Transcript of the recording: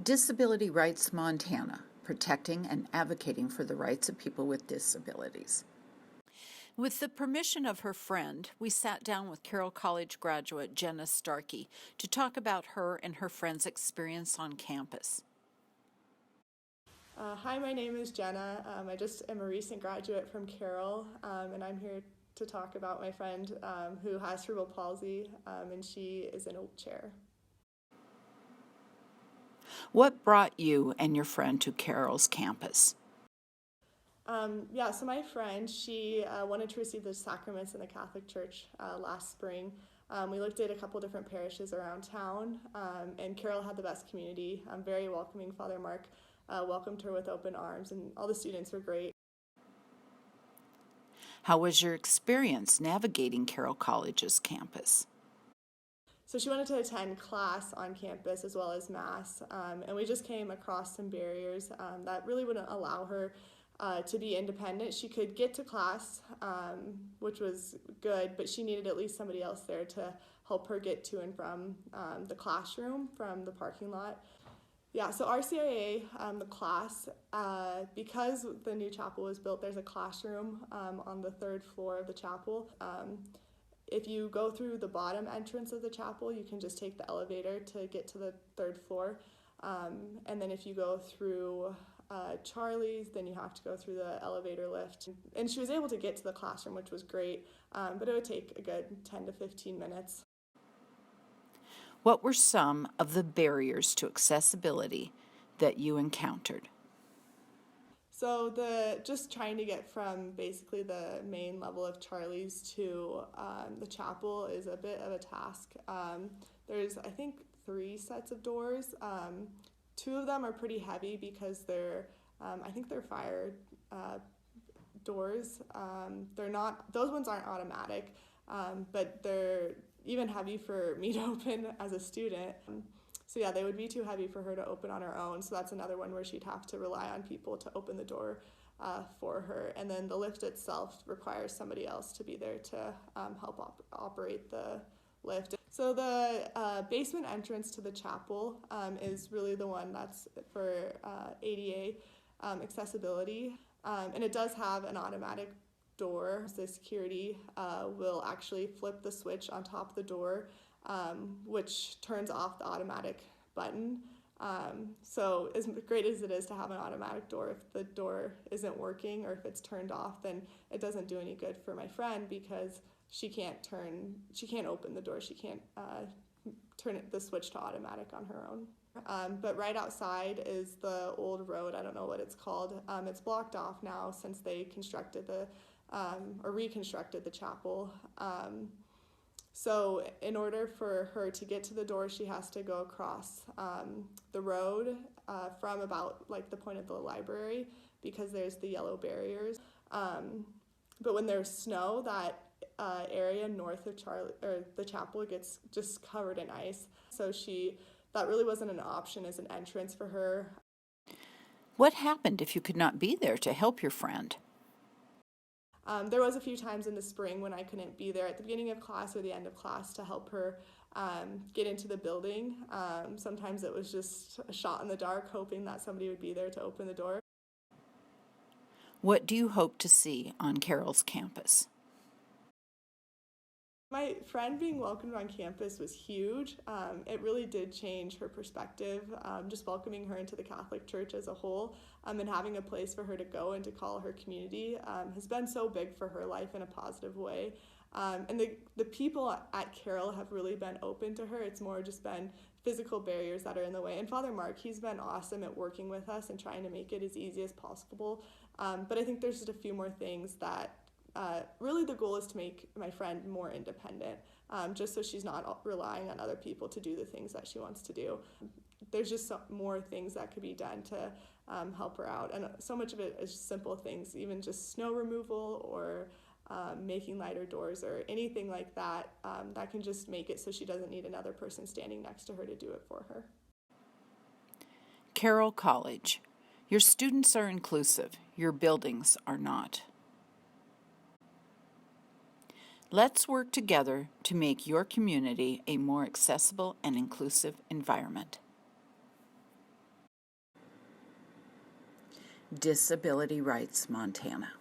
Disability Rights Montana, protecting and advocating for the rights of people with disabilities. With the permission of her friend, we sat down with Carroll College graduate Jenna Starke to talk about her and her friend's experience on campus. Hi, my name is Jenna. I just am a recent graduate from Carroll, and I'm here to talk about my friend who has cerebral palsy, and she is in a wheelchair. What brought you and your friend to Carroll's campus? So my friend, she wanted to receive the sacraments in the Catholic Church last spring. We looked at a couple different parishes around town, and Carroll had the best community. Very welcoming. Father Mark welcomed her with open arms, and all the students were great. How was your experience navigating Carroll College's campus? So she wanted to attend class on campus as well as Mass, and we just came across some barriers that really wouldn't allow her to be independent. She could get to class, which was good, but she needed at least somebody else there to help her get to and from the classroom from the parking lot. So RCIA, the class, because the new chapel was built, there's a classroom on the third floor of the chapel. If you go through the bottom entrance of the chapel, you can just take the elevator to get to the third floor. And then if you go through Charlie's, then you have to go through the elevator lift. And she was able to get to the classroom, which was great, but it would take a good 10 to 15 minutes. What were some of the barriers to accessibility that you encountered? So just trying to get from basically the main level of Charlie's to the chapel is a bit of a task. There's, I think, 3 sets of doors. 2 of them are pretty heavy because they're fire doors. Those ones aren't automatic, but they're even heavy for me to open as a student. So they would be too heavy for her to open on her own. So that's another one where she'd have to rely on people to open the door for her. And then the lift itself requires somebody else to be there to help operate the lift. So the basement entrance to the chapel is really the one that's for ADA accessibility. And it does have an automatic door. The security will actually flip the switch on top of the door, which turns off the automatic button. So as great as it is to have an automatic door, if the door isn't working or if it's turned off, then it doesn't do any good for my friend because she can't open the door. She can't turn the switch to automatic on her own. But right outside is the old road. I don't know what it's called. It's blocked off now since they constructed reconstructed the chapel. So in order for her to get to the door, she has to go across the road from about the point of the library because there's the yellow barriers. But when there's snow, that area north of the chapel gets just covered in ice. So that really wasn't an option as an entrance for her. What happened if you could not be there to help your friend? There was a few times in the spring when I couldn't be there at the beginning of class or the end of class to help her get into the building. Sometimes it was just a shot in the dark, hoping that somebody would be there to open the door. What do you hope to see on Carroll's campus? My friend being welcomed on campus was huge. It really did change her perspective, just welcoming her into the Catholic Church as a whole, and having a place for her to go and to call her community has been so big for her life in a positive way. And the people at Carroll have really been open to her. It's more just been physical barriers that are in the way. And Father Mark, he's been awesome at working with us and trying to make it as easy as possible. But I think there's just a few more things that really the goal is to make my friend more independent, just so she's not relying on other people to do the things that she wants to do. There's just more things that could be done to help her out, and so much of it is simple things, even just snow removal or making lighter doors or anything like that that can just make it so she doesn't need another person standing next to her to do it for her. Carroll College. Your students are inclusive. Your buildings are not. Let's work together to make your community a more accessible and inclusive environment. Disability Rights Montana.